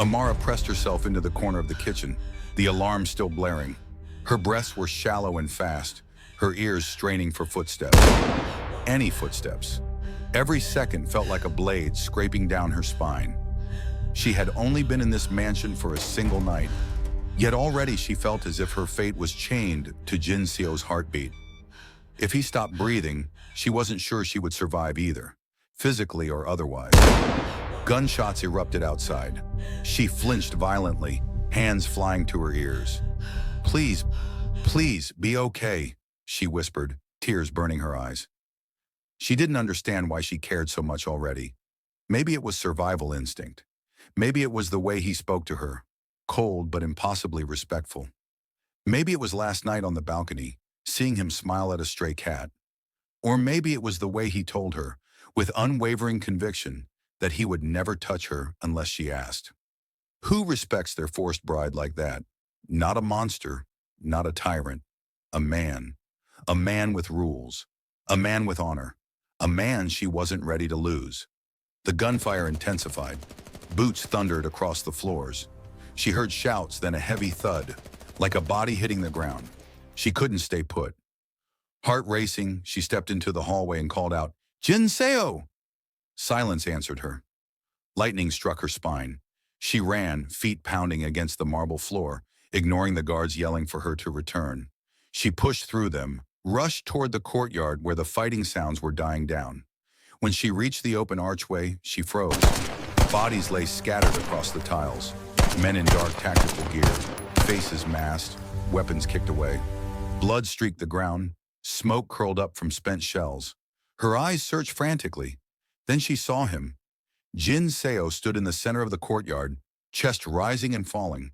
Amara pressed herself into the corner of the kitchen, the alarm still blaring. Her breaths were shallow and fast, her ears straining for footsteps. Any footsteps. Every second felt like a blade scraping down her spine. She had only been in this mansion for a single night, yet already she felt as if her fate was chained to Jin-Seo's heartbeat. If he stopped breathing, she wasn't sure she would survive either, physically or otherwise. Gunshots erupted outside. She flinched violently, hands flying to her ears. "Please, please, be okay," she whispered, tears burning her eyes. She didn't understand why she cared so much already. Maybe it was survival instinct. Maybe it was the way he spoke to her, cold but impossibly respectful. Maybe it was last night on the balcony, seeing him smile at a stray cat. Or maybe it was the way he told her, with unwavering conviction, that he would never touch her unless she asked. Who respects their forced bride like that? Not a monster, not a tyrant. A man. A man with rules. A man with honor. A man she wasn't ready to lose. The gunfire intensified. Boots thundered across the floors. She heard shouts, then a heavy thud, like a body hitting the ground. She couldn't stay put. Heart racing, she stepped into the hallway and called out, "Jin-Seo!" Silence answered her. Lightning struck her spine. She ran, feet pounding against the marble floor, ignoring the guards yelling for her to return. She pushed through them, rushed toward the courtyard where the fighting sounds were dying down. When she reached the open archway, she froze. Bodies lay scattered across the tiles. Men in dark tactical gear, faces masked, weapons kicked away. Blood streaked the ground, smoke curled up from spent shells. Her eyes searched frantically. Then she saw him. Jin-Seo stood in the center of the courtyard, chest rising and falling,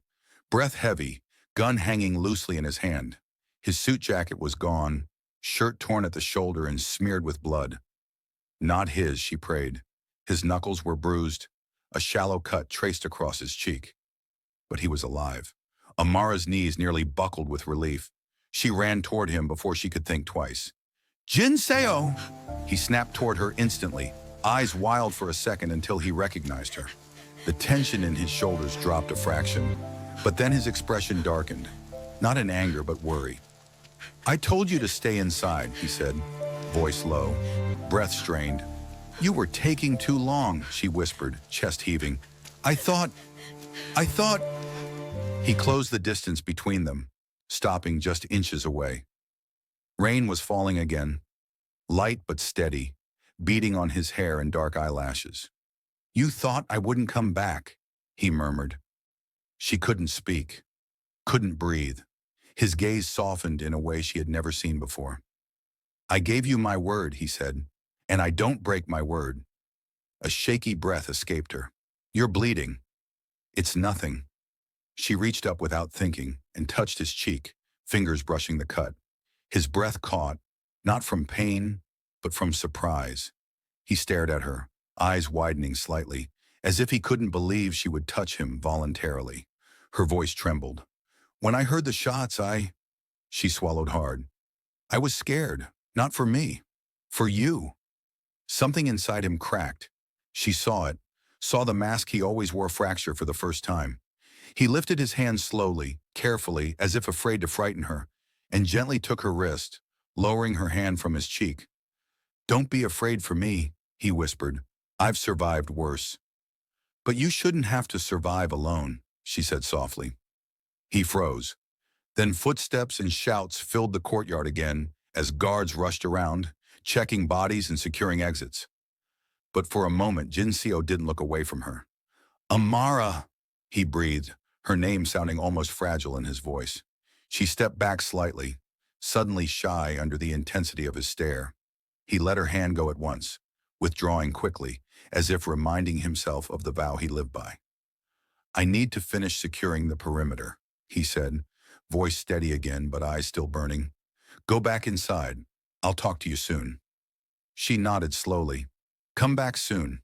breath heavy, gun hanging loosely in his hand. His suit jacket was gone, shirt torn at the shoulder and smeared with blood. Not his, she prayed. His knuckles were bruised, a shallow cut traced across his cheek. But he was alive. Amara's knees nearly buckled with relief. She ran toward him before she could think twice. "Jin-Seo!" He snapped toward her instantly, eyes wild for a second until he recognized her. The tension in his shoulders dropped a fraction, but then his expression darkened, not in anger but worry. "I told you to stay inside," he said, voice low, breath strained. "You were taking too long," she whispered, chest heaving. I thought... He closed the distance between them, stopping just inches away. Rain was falling again, light but steady, beating on his hair and dark eyelashes. "You thought I wouldn't come back," he murmured. She couldn't speak, couldn't breathe. His gaze softened in a way she had never seen before. "I gave you my word," he said, "and I don't break my word." A shaky breath escaped her. "You're bleeding." "It's nothing." She reached up without thinking and touched his cheek, fingers brushing the cut. His breath caught, not from pain, but from surprise. He stared at her, eyes widening slightly, as if he couldn't believe she would touch him voluntarily. Her voice trembled. "When I heard the shots, She swallowed hard. "I was scared, not for me, for you." Something inside him cracked. She saw it, saw the mask he always wore fracture for the first time. He lifted his hand slowly, carefully, as if afraid to frighten her, and gently took her wrist, lowering her hand from his cheek. "Don't be afraid for me," he whispered. "I've survived worse." "But you shouldn't have to survive alone," she said softly. He froze. Then footsteps and shouts filled the courtyard again as guards rushed around, checking bodies and securing exits. But for a moment, Jin-Seo didn't look away from her. "Amara," he breathed, her name sounding almost fragile in his voice. She stepped back slightly, suddenly shy under the intensity of his stare. He let her hand go at once, withdrawing quickly, as if reminding himself of the vow he lived by. "I need to finish securing the perimeter," he said, voice steady again but eyes still burning. "Go back inside. I'll talk to you soon." She nodded slowly. "Come back soon."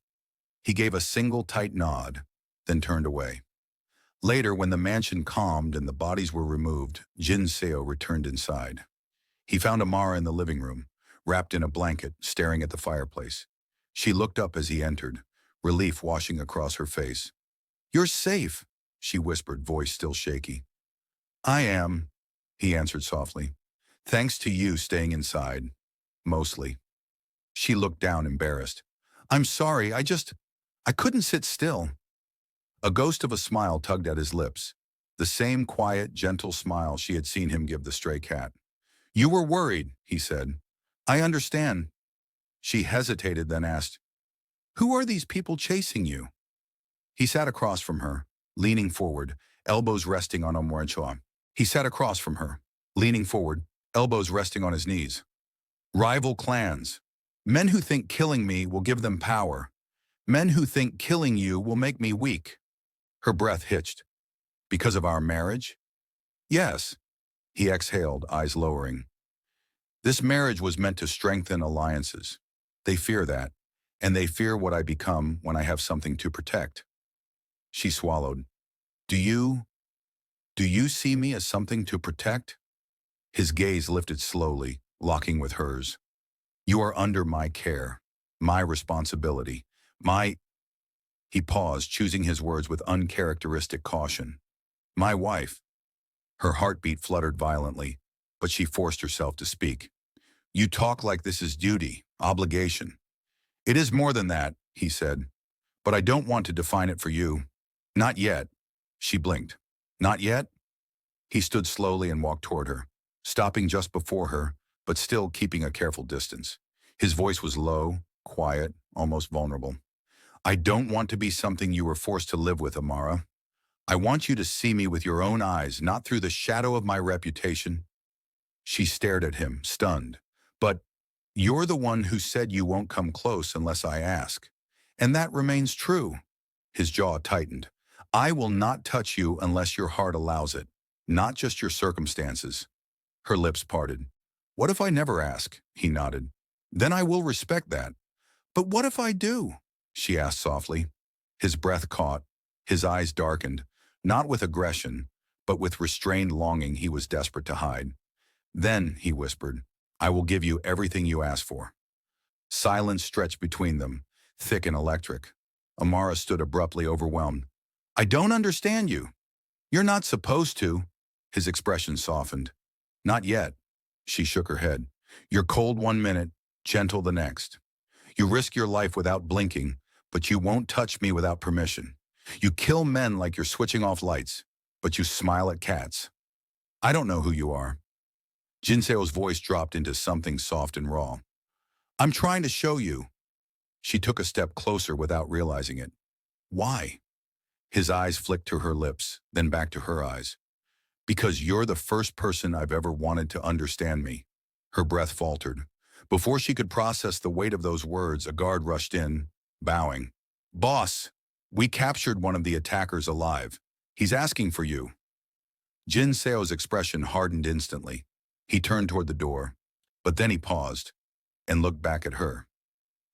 He gave a single tight nod, then turned away. Later, when the mansion calmed and the bodies were removed, Jin-Seo returned inside. He found Amara in the living room, wrapped in a blanket, staring at the fireplace. She looked up as he entered, relief washing across her face. You're safe, she whispered, voice still shaky. I am, he answered softly. Thanks to you staying inside. Mostly. She looked down, embarrassed. I'm sorry, I couldn't sit still. A ghost of a smile tugged at his lips. The same quiet, gentle smile she had seen him give the stray cat. You were worried, he said. I understand. She hesitated, then asked, Who are these people chasing you? He sat across from her, leaning forward, elbows resting on Amara. He sat across from her, leaning forward, elbows resting on his knees. Rival clans. Men who think killing me will give them power. Men who think killing you will make me weak. Her breath hitched. Because of our marriage? Yes. He exhaled, eyes lowering. This marriage was meant to strengthen alliances. They fear that, and they fear what I become when I have something to protect. She swallowed. Do you see me as something to protect? His gaze lifted slowly, locking with hers. You are under my care, my responsibility, my... He paused, choosing his words with uncharacteristic caution. My wife. Her heartbeat fluttered violently, but she forced herself to speak. You talk like this is duty, obligation. It is more than that, he said, but I don't want to define it for you. Not yet. She blinked. Not yet? He stood slowly and walked toward her, stopping just before her, but still keeping a careful distance. His voice was low, quiet, almost vulnerable. I don't want to be something you were forced to live with, Amara. I want you to see me with your own eyes, not through the shadow of my reputation. She stared at him, stunned. But you're the one who said you won't come close unless I ask. And that remains true. His jaw tightened. I will not touch you unless your heart allows it, not just your circumstances. Her lips parted. What if I never ask? He nodded. Then I will respect that. But what if I do? She asked softly. His breath caught. His eyes darkened, not with aggression, but with restrained longing he was desperate to hide. Then, he whispered, I will give you everything you ask for. Silence stretched between them, thick and electric. Amara stood abruptly, overwhelmed. I don't understand you. You're not supposed to. His expression softened. Not yet. She shook her head. You're cold one minute, gentle the next. You risk your life without blinking, but you won't touch me without permission. You kill men like you're switching off lights, but you smile at cats. I don't know who you are. Jin-Seo's voice dropped into something soft and raw. I'm trying to show you. She took a step closer without realizing it. Why? His eyes flicked to her lips, then back to her eyes. Because you're the first person I've ever wanted to understand me. Her breath faltered. Before she could process the weight of those words, a guard rushed in, bowing. Boss, we captured one of the attackers alive. He's asking for you. Jin-Seo's expression hardened instantly. He turned toward the door, but then he paused and looked back at her.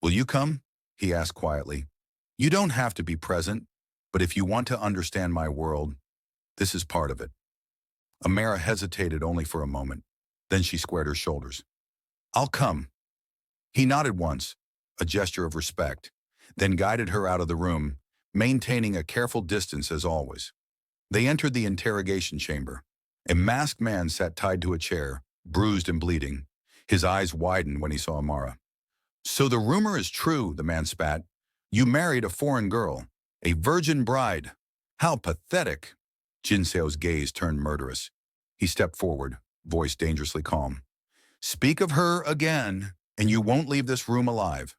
Will you come? He asked quietly. You don't have to be present, but if you want to understand my world, this is part of it. Amara hesitated only for a moment. Then she squared her shoulders. I'll come. He nodded once, a gesture of respect, then guided her out of the room, maintaining a careful distance as always. They entered the interrogation chamber. A masked man sat tied to a chair, bruised and bleeding. His eyes widened when he saw Amara. So the rumor is true, the man spat. You married a foreign girl, a virgin bride. How pathetic. Jin-Seo's gaze turned murderous. He stepped forward, voice dangerously calm. Speak of her again, and you won't leave this room alive.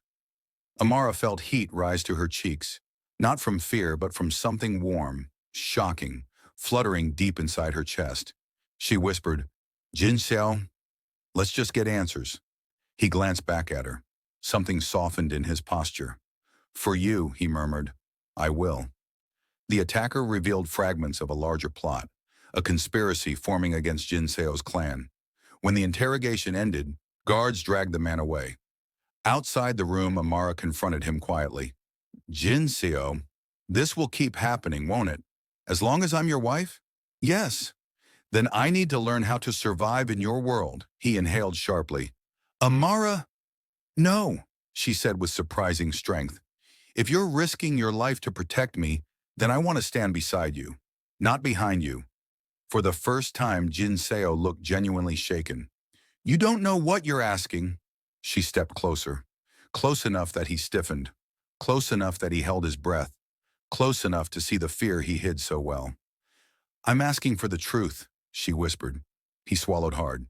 Amara felt heat rise to her cheeks, not from fear, but from something warm, shocking, fluttering deep inside her chest. She whispered, Jin-Seo, let's just get answers. He glanced back at her. Something softened in his posture. For you, he murmured, I will. The attacker revealed fragments of a larger plot, a conspiracy forming against Jin-Seo's clan. When the interrogation ended, guards dragged the man away. Outside the room, Amara confronted him quietly. Jin-Seo, this will keep happening, won't it? As long as I'm your wife? Yes. Then I need to learn how to survive in your world, he inhaled sharply. Amara? No, she said with surprising strength. If you're risking your life to protect me, Then I want to stand beside you, not behind you. For the first time, Jin-Seo looked genuinely shaken. You don't know what you're asking. She stepped closer, close enough that he stiffened, close enough that he held his breath, close enough to see the fear he hid so well. I'm asking for the truth, she whispered. He swallowed hard.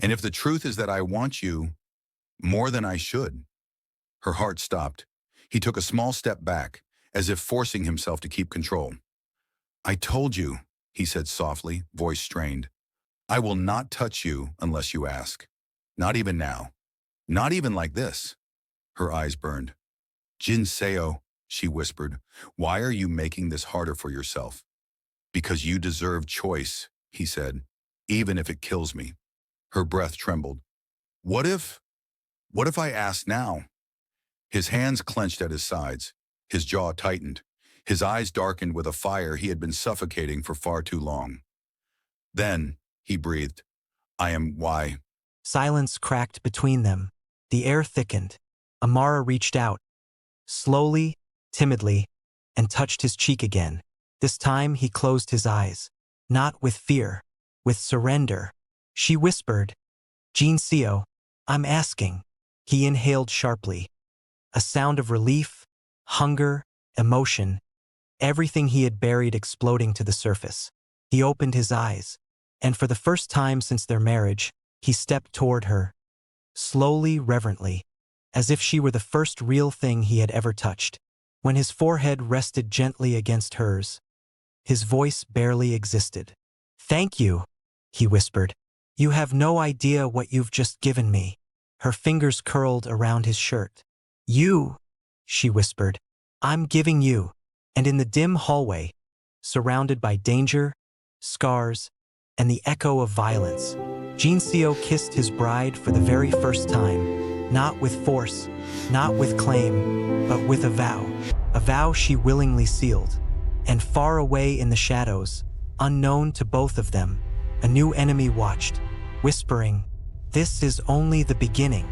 And if the truth is that I want you more than I should. Her heart stopped. He took a small step back, as if forcing himself to keep control. I told you, he said softly, voice strained. I will not touch you unless you ask. Not even now. Not even like this. Her eyes burned. Jin-Seo, she whispered, why are you making this harder for yourself? Because you deserve choice, he said, even if it kills me. Her breath trembled. What if I ask now? His hands clenched at his sides. His jaw tightened. His eyes darkened with a fire he had been suffocating for far too long. Then, he breathed, I am why. Silence cracked between them. The air thickened. Amara reached out, slowly, timidly, and touched his cheek again. This time he closed his eyes, not with fear, with surrender. She whispered, Jin-Seo, I'm asking. He inhaled sharply. A sound of relief, hunger, emotion, everything he had buried exploding to the surface. He opened his eyes, and for the first time since their marriage, he stepped toward her, slowly, reverently, as if she were the first real thing he had ever touched. When his forehead rested gently against hers, his voice barely existed. Thank you, he whispered. You have no idea what you've just given me. Her fingers curled around his shirt. You, she whispered, I'm giving you. And in the dim hallway, surrounded by danger, scars, and the echo of violence, Jin-Seo kissed his bride for the very first time, not with force, not with claim, but with a vow she willingly sealed. And far away in the shadows, unknown to both of them, a new enemy watched, whispering, this is only the beginning.